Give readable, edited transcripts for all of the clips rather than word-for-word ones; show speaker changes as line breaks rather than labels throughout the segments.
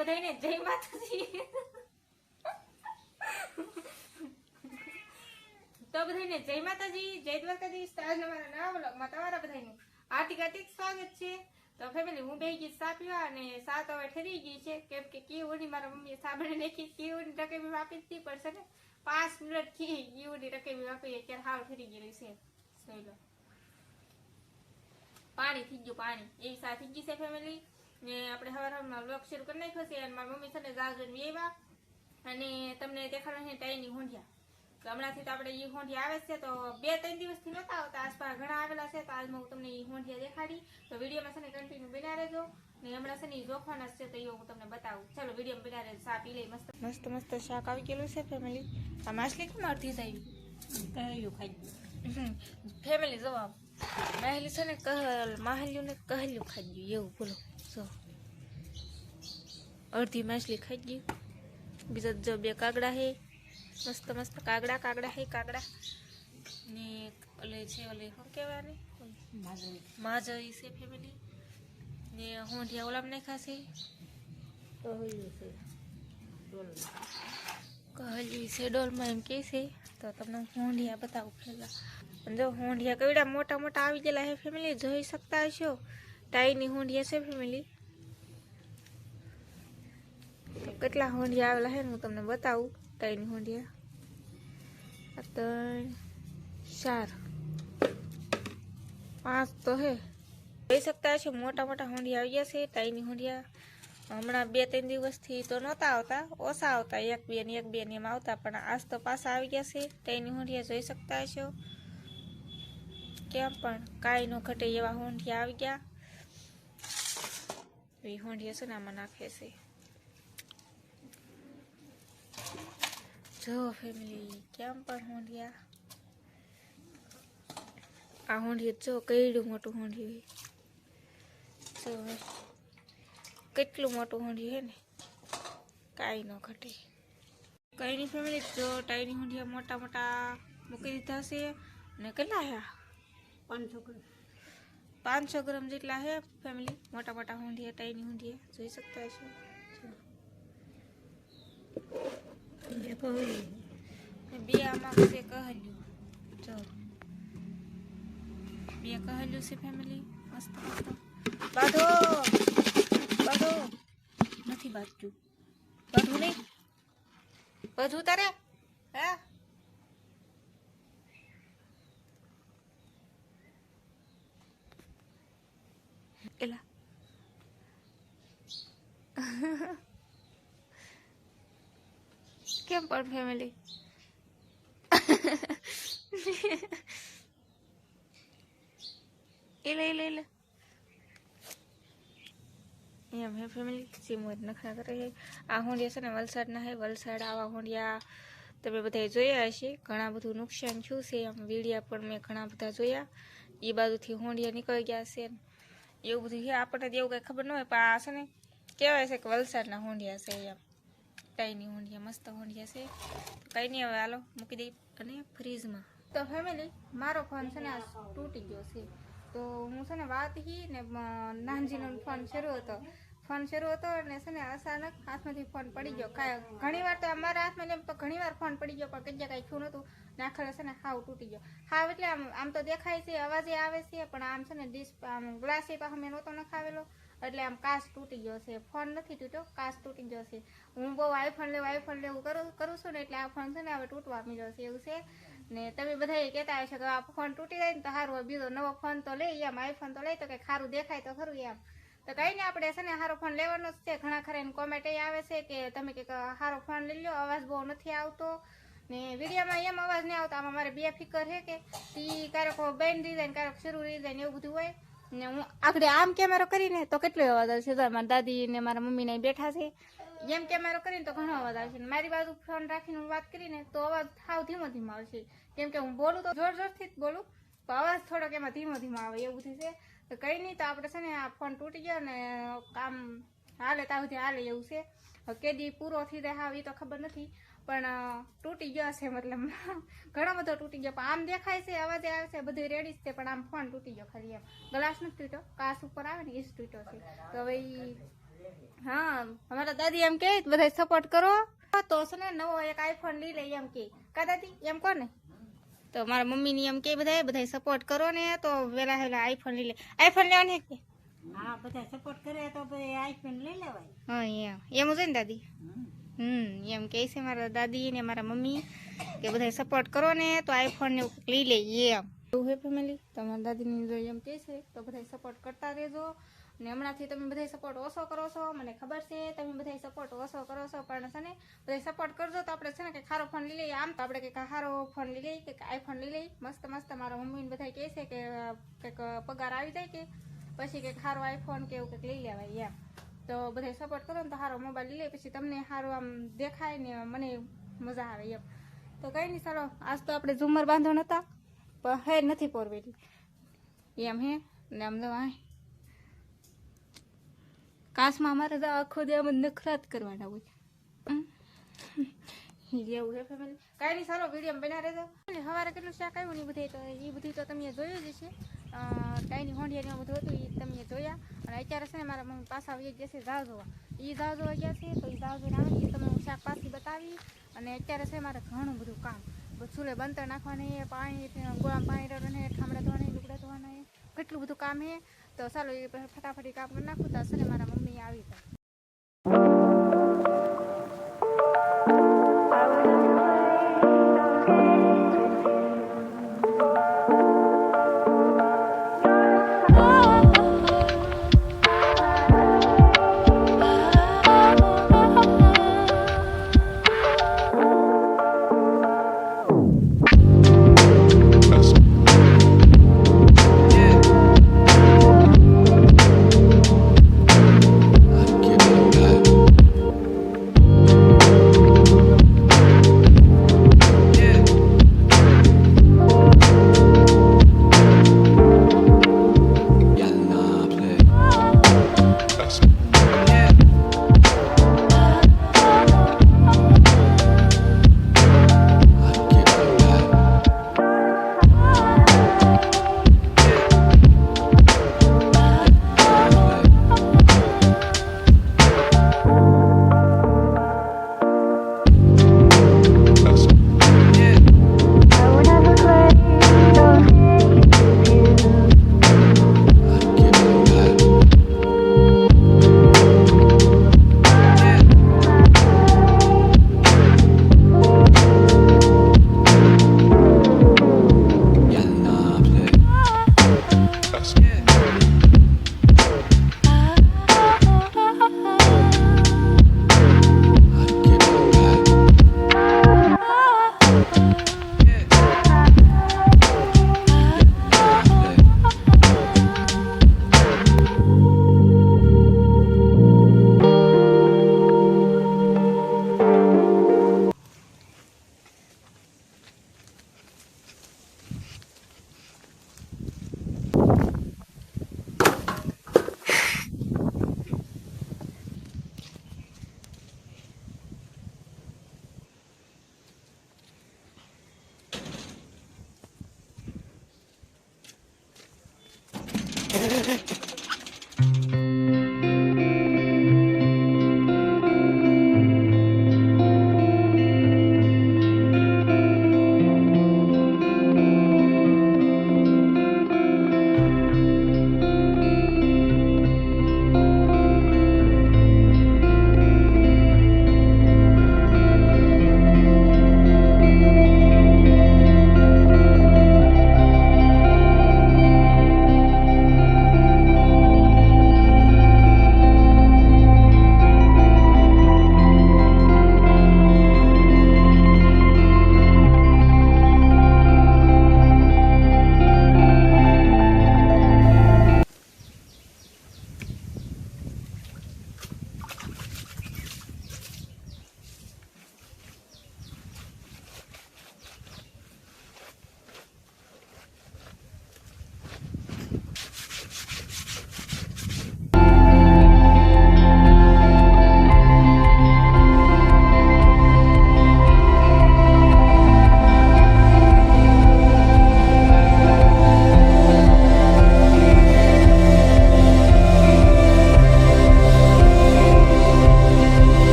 બધાને જય માતાજી તો બધાને જય માતાજી જય દ્વારકાધીશ આજના મારા નવા વ્લોગમાં તમારા બધાનું હાર્દિક હાર્દિક સ્વાગત છે। તો ફેમિલી હું બેહી ગઈ ચા પીવા અને સા તો હવે ઠરી ગઈ છે કેમ કે કીઓની મારા મમ્મીએ સાબણે નાખી કીઓની રકેબી આપી હતી પણ છે ને 5 મિનિટ થી કીઓની રકેબી આપી અત્યારે હાવ ઠરી ગયેલી છે। સોઈલો પાણી થઈ ગયું પાણી એ સા થઈ ગઈ છે ફેમિલી ને આપણે હવારમાં વ્લોગ શરૂ કરી નાખ્યો છે અને મારી મમ્મી છે ને જાજન વેવા અને તમને દેખાડો છે ટાઈની હોંડિયા હમણાંથી તો આપણે એ હોંડિયા આવે છે તો 2-3 દિવસથી નહોતા આવતા આસપાસ ઘણા આવેલા છે તો આજમાં હું તમને એ હોંડિયા દેખાડી તો વિડીયોમાં છે ને કન્ટિન્યુ બના રહેજો ને હમણાં છે ને જોખવાના છે તો એ હું તમને બતાવું ચાલો વિડીયોમાં બના રહેજો સા પી લઈ મસ્ત મસ્ત શાક આવી ગયેલું છે ફેમિલી આ માછલી કેમ અડધી થઈ કહ્યું ખાઈ ફેમિલી જવાબ માહેલી છે ને માહેલ્યું ને કહેલું ખાઈ ગયું એવું બોલો જો અડધી માછલી ખાઈ ગયું બીજા જો 2 કાગડા હે મસ્ત મસ્ત કાગડા હે કાગડા ને ઓલે છે ઓલે શું કહેવાય માજરી છે ફેમિલી ને હોંડિયા ઓલામ નાખ્યા છે કહ્યું છે ડોલમાં એમ કે છે તો તમને હોંડિયા બતાવું પહેલા જો હોંડિયા કેવડા મોટા મોટા આવી ગયેલા હે ફેમિલી જોઈ શકતા હશો ટાઈની હોંડિયા છે ફેમિલી તો કેટલા હોંડિયા આવેલા હે હું તમને બતાવું ટાઈની હોંડિયા 3 4 5 તો હે જોઈ શકતા હશો મોટા મોટા હોંડિયા આવી ગયા છે ટાઈની હોંડિયા હમણાં 2-3 દિવસથી તો નહોતા આવતા ઓછા આવતા 1-2 ને 1-2 ને એમ આવતા પણ આજ તો પાછા આવી ગયા છે ટાઈની હોંડિયા જોઈ શકતા હશો કેમ પણ કાંઈ ન ઘટે એવા હોંડિયા આવી ગયા એ હોંડિયા છે ને આમાં નાખે છે જો ફેમિલી કેમ પણ હોંડિયા આ હોંડિયું જો કેવડું મોટું હોંડિયું જો કેટલું મોટું હોંડિયું હે ને કાંઈ ન ઘટે કઈ નહીં ફેમિલી જો ટાઈની હોંડિયા મોટા મોટા મૂકી દીધા છે ને કેટલા હે 500 ગ્રામ જેટલા હે ફેમિલી મોટા મોટા હોંડિયા ટાઈની હોંડિયા જોઈ શકતા હશો બે આમાં છે કહેલું જો 2 કહેલું છે ફેમિલી મસ્ત મસ્ત બાંધો નથી બાંધતું બાંધવું નહીં બધું તારે હે એલા કેમ પણ ફેમિલી એલે એમ હે ફેમિલી સીમોજ નખરા કરે છે આ હોંડિયા છે ને વલસાડના હે વલસાડ આવા હોંડિયા તમે બધા જોયા હશે ઘણા બધું નુકસાન થયું છે આમ વિડીયા પણ મેં ઘણા બધા જોયા એ બાજુથી હોંડિયા નીકળી ગયા છે એવું બધું છે આપણને એવું કંઈ ખબર ન હોય પણ આ છે ને કહેવાય છે કે વલસાડના હોંડિયા છે એમ ટાઈની હોંડિયા મસ્ત હોંડિયા છે કંઈ નહીં હવે હાલો મૂકી દઈ અને ફ્રીજમાં તો ફેમિલી મારો ફોન છે ને આ તૂટી ગયો છે તો હું છે ને વાત હી ને નાનજીનો ફોન શરૂ હતો અને છે ને અચાનક હાથમાંથી ફોન પડી ગયો ઘણી વાર તો અમારા હાથમાં એમ તો ઘણી વાર ફોન પડી ગયો પણ કંઈ કાંઈ થયું નહોતું ને આખરે છે ને હાવ તૂટી ગયો હાવ એટલે આમ તો દેખાય છે અવાજે આવે છે પણ આમ છે ને આમ ગ્લાસ એ પાછો મેં નહોતો નખાવેલો એટલે આમ કાચ તૂટી ગયો છે ફોન નથી તૂટ્યો કાચ તૂટી ગયો છે હું બહુ આઈફોન લેવું કરું છું ને એટલે આ ફોન છે ને હવે તૂટવા મીડ્યો છે એવું છે ને તમે બધા કહેતા હશો કે આ ફોન તૂટી જાય ને તો સારું હોય બીજો નવો ફોન તો લઈ એમ આઈફોન તો લઈ તો કંઈ સારું દેખાય તો ખરું એમ તો કંઈ નહીં આપણે છે ને સારો ફોન લેવાનો જ છે ઘણા ખરા એને કોમેન્ટ આવે છે કે તમે કંઈક સારો ફોન લઈ લો અવાજ બહુ નથી આવતો ને વિડીયોમાં એમ અવાજ નહીં આવતો આમાં મારે 2 ફિકર છે કે એ ક્યારેક બંધ રહી જાય ને ક્યારેક શરૂ રહી જાય ને એવું બધું હોય ને હું આગળ આમ કેમેરો કરીને તો કેટલો અવાજ આવશે મારા દાદી ને મારા મમ્મીને બેઠા છે એમ કેમેરો કરીને તો ઘણો અવાજ આવશે મારી બાજુ ફોન રાખીને હું વાત કરીને તો અવાજ સાવ ધીમો આવશે કેમ કે હું બોલું તો જોરથી જ બોલું તો અવાજ થોડોક એમાં ધીમો આવે એવું બધું છે તો કંઈ નહીં તો આપણે છે ને આ ફોન તૂટી ગયો ને કામ હાલે ત્યાં સુધી હાલે એવું છે કેદી પૂરો થઈ જાય હા એ તો ખબર નથી પણ તૂટી ગયો છે મતલબ ઘણો બધો તૂટી ગયો પણ આમ દેખાય છે અવાજ આવે છે બધું રેડી છે પણ આમ ફોન તૂટી ગયો ખાલી એમ ગ્લાસ નથી તૂટ્યો કાચ ઉપર આવે ને એ જ તૂટ્યો છે તો હવે હા અમારા દાદી એમ કે બધા સપોર્ટ કરો તો છે ને નવો એક આઈફોન લઈ લે એમ કે કા દાદી એમ કોને તો મારા મમ્મી ની એમ કે બધા સપોર્ટ કરો ને તો વેલા હેલા આઈફોન લઈ લે આઈફોન લેવાની કે
હા બધા સપોર્ટ કરે તો પછી આઈફોન લઈ લેવાય
હા એમ છે ને દાદી એમ કે છે મારા દાદી ને મારા મમ્મી કે બધા સપોર્ટ કરો ને તો આઈફોન ને લઈ લે એમ એવું હે ફેમિલી તમારા દાદીની જો એમ કે છે તો બધા સપોર્ટ કરતા રહેજો ને હમણાંથી તમે બધા સપોર્ટ ઓછો કરો છો મને ખબર છે તમે બધા સપોર્ટ ઓછો કરો છો પણ છે ને બધા સપોર્ટ કરજો તો આપણે છે ને કે સારો ફોન લઈ લઈએ આમ તો આપણે કંઈક સારો ફોન લઈ લઈએ કે આઈફોન લઈ લઈએ મસ્ત મસ્ત મારા મમ્મીને બધા કહે છે કે કંઈક પગાર આવી જાય કે પછી કંઈક સારો આઈફોન કે એવું કંઈક લઈ લેવાય એમ તો બધા સપોર્ટ કરો ને તો સારો મોબાઈલ લઈ લે પછી તમને સારું આમ દેખાય ને મને મજા આવે એમ તો કંઈ નહીં ચાલો આજ તો આપણે ઝુમર બાંધો નતા પણ હે નથી પોરવેલી એમ હે ને આમ દવા કાશમાં અમારે તો આખો દે આમ નખરા જ કરવાના હોય એવું છે ફેમિલી કાંઈ નહીં સારો વિડીયો બના રહેજો સવારે કેટલું શાક આવ્યું ને એ બધું તો તમે જોયું જ છે કાંઈ નહીં હોંડિયા બધું હતું એ તમે જોયા અને અત્યારે છે ને મારા મમ્મી પાછા આવી જશે ઝાવ જોવા એ ઝાવ જોવા ગયા છે તો એ ઝાવ જોઈને આવી એ તમે હું શાક પાછી બતાવી અને અત્યારે છે મારે ઘણું બધું કામ ચૂલે બનતર નાખવાની પાણી ગોળામાં પાણી રહેવાનું ઠામડા ધોવાના લુગડા ધોવાના કેટલું બધું કામ છે તો ચાલો એ ફટાફટી કામ કરી નાખું તો છે ને મારા મમ્મી આવી જાય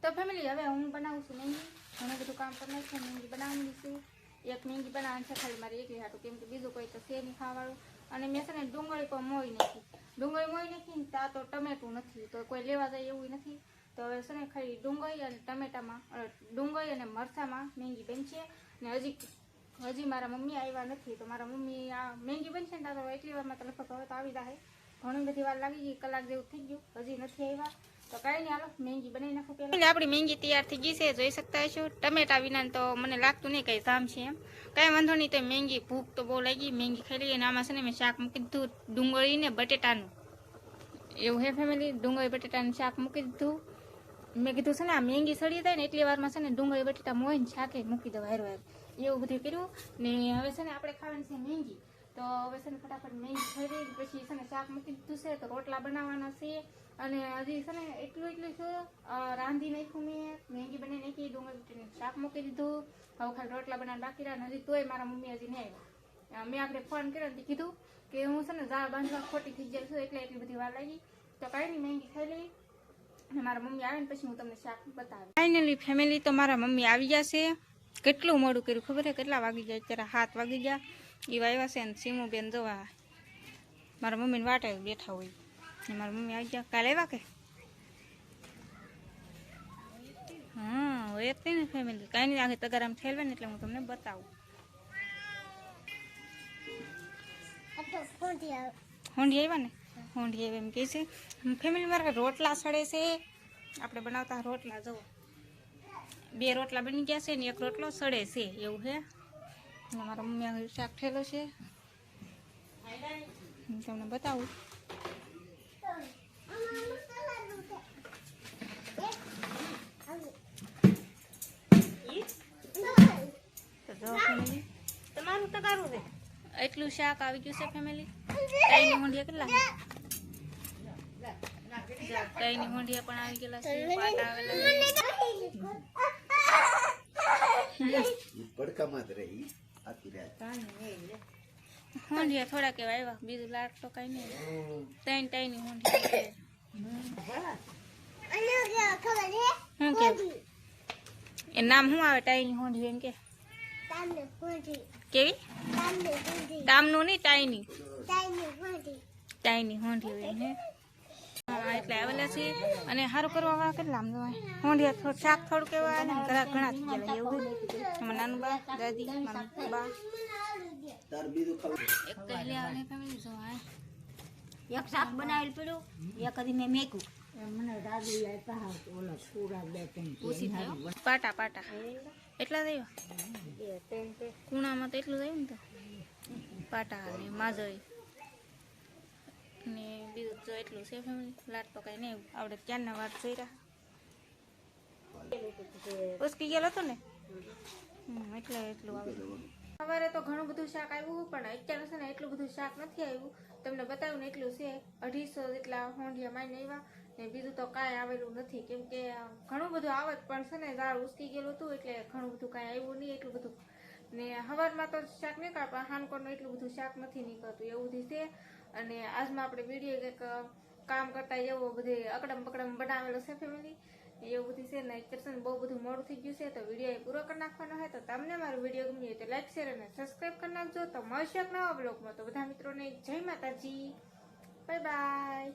તો ફેમિલી હવે હું બનાવું છું મેંગી. ઘણું બધું કામ કરી નાખ્યું, મેંગી બનાવવાની છે. એક મેંગી બનાવવાની છે ખાલી મારે એકલી હાટું, કેમ કે બીજું કોઈ તો છે નહીં ખાવાળું. અને મેં છે ને ડુંગળી પણ મોઈ નાખી. ડુંગળી મોઈ નાખી ને ત્યાં તો ટમેટું નથી, તો કોઈ લેવા જાય એવું નથી. તો હવે છે ને ખાલી ડુંગળી અને ટમેટામાં, ડુંગળી અને મરચાંમાં મેંગી બનશે. ને હજી મારા મમ્મી આવ્યા નથી, તો મારા મમ્મી આ મેંગી બનશે ને તો એટલી વારમાં તો લગભગ હવે તો આવી જાય. ઘણી બધી વાર લાગી ગઈ, કલાક જેવું થઈ ગયું, હજી નથી આવ્યા. તો કાંઈ નહીં, હાલો મેંગી બનાવી નાખું પહેલાં. આપણી મેંગી તૈયાર થઈ ગઈ છે, જોઈ શકતા હશો. ટમેટા વિના તો મને લાગતું નહીં કંઈ કામ છે એમ. કાંઈ વાંધો નહીં, તો મેંગી ભૂખ તો બહુ લાગી, મેંગી ખાઈ લઈએ. અને આમાં છે ને મેં શાક મૂકી દીધું ડુંગળી ને બટેટાનું. એવું હે ફેમિલી, ડુંગળી બટેટાનું શાક મૂકી દીધું. મેં કીધું છે ને આ મેંગી સડી જાય ને એટલી વારમાં છે ને ડુંગળી બટેટા મોઈને શાકે મૂકી દઉં હારો એવું બધું કર્યું. ને હવે છે ને આપણે ખાવાની છે મેંગી. તો હવે છે ને ફટાફટ મેંગી ખાઈ લઈ, પછી છે ને શાક મૂકી દીધું છે, તો રોટલા બનાવવાના છે. અને હજી છે ને એટલું છે, રાંધી નાખ્યું મેં, મેંગી બનાવી નાખી, ડુંગળી બટેટાનું શાક મૂકી દીધું. હવે ખાલી રોટલા બનાવવાનું બાકી રહ્યા. હજી તોય મારા મમ્મી હજી નહીં આવ્યા. મેં આપણે ફોન કર્યો ને કીધું કે હું છે ને ઝાડ બાંધવા ખોટી થઈ જાય છું, એટલે એટલી બધી વાર લાગી. તો કાંઈ નહીં, મેંગી ખાઈ લઈ અને મારા મમ્મી આવે ને પછી હું તમને શાક બતાવી. ફાઇનલી ફેમિલી તો મારા મમ્મી આવી જશે. કેટલું મોડું કર્યું ખબર છે, કેટલા વાગી જાય અત્યારે 7 વાગી ગયા. એ આવ્યા છે ને સીમુ બેન જોવા મારા મમ્મીને વાટે બેઠા હોય. ને મારા મમ્મી આવી ગયા. કાલે આવ્યા કે હા હોય જ ને ફેમિલી. કાંઈ નહીં, આખી તગારામ ઠેલવે ને એટલે હું તમને બતાવું. હોંડી આવ્યા ને, હોંડી આવ્યા એમ કહે છે ફેમિલી. મારા રોટલા સડે છે, આપણે બનાવતા રોટલા જુઓ. 2 રોટલા બની ગયા છે ને 1 રોટલો સડે છે એવું છે. અને મારા મમ્મી શાક ઠેલો છે, હું તમને બતાવું.
તમારું તગારું છે,
એટલું શાક આવી ગયું છે ફેમિલી. તાઈની હોંડિયા કેટલા છે? તાઈની હોંડિયા પણ આવી ગયેલા છે, પાટા આવેલા હોંડિયા થોડા કેવા આવ્યા, બીજું લાટ તો કઈ નહીં. તાઈની હોંડિયા શું કે એ નામ શું આવે? ટાઈની હોંડી એમ કે કેવી? કામનું નહીં, ટાઈની હોંડી હોય હે. એટલે આવેલા છે. અને સારું કરવા વાળા કેટલા આમ જોવાય. હોંડિયા થોડું શાક થોડું કેવા ને ઘણા થઈ ગયેલા એવું. એમાં નાનું બા, દાદી, મારા બા એક કહેલી આવે ફેમિલી જોવાય.
એક શાક બનાવેલ પડ્યું, એક હજી મેં મેક્યું. મને દાદી ઓલા પૂરા 2-3
પાટા પાટા એટલા થયો કુણામાં તો એટલું થયું ને. તો પાટા ને માજોઈ ને બીજું તો એટલું છે ફેમિલી. લાટ તો કઈ નહીં આવડે, ક્યારના વાત જોઈ રહ્યા ઉસકી ગયેલો હતો ને એટલે એટલું આવ્યું. સવારે તો ઘણું બધું શાક આવ્યું, પણ અત્યારે છે ને એટલું બધું શાક નથી આવ્યું. તમને બતાવ્યું ને એટલું છે. 250 જેટલા હોંડિયા માઈને આવ્યા ને બીજું તો કાંઈ આવેલું નથી, કેમ કે ઘણું બધું આવત પણ છે ને દાળ ઉસકી ગયેલું હતું, એટલે ઘણું બધું કાંઈ આવ્યું નહીં એટલું બધું. ને સવારમાં તો શાક નીકળ, પણ હાનકોરનું એટલું બધું શાક નથી નીકળતું એવું બધું છે. અને આજમાં આપણે વિડીયો કંઈક કામ કરતા એવો બધે અકડમ પકડમ બનાવેલો છે ફેમિલી, એવું બધું છે ને. અત્યારે છે ને બહુ બધું મોડું થઈ ગયું છે, તો વિડીયો પૂરો કરી નાખવાનો હોય. તો તમને મારો વિડીયો ગમ્યો હોય તો લાઈક, શેર અને સબસ્ક્રાઈબ કરી નાખજો. તો મળશે એક નવા બ્લોગમાં. તો બધા મિત્રોને જય માતાજી, બાય બાય.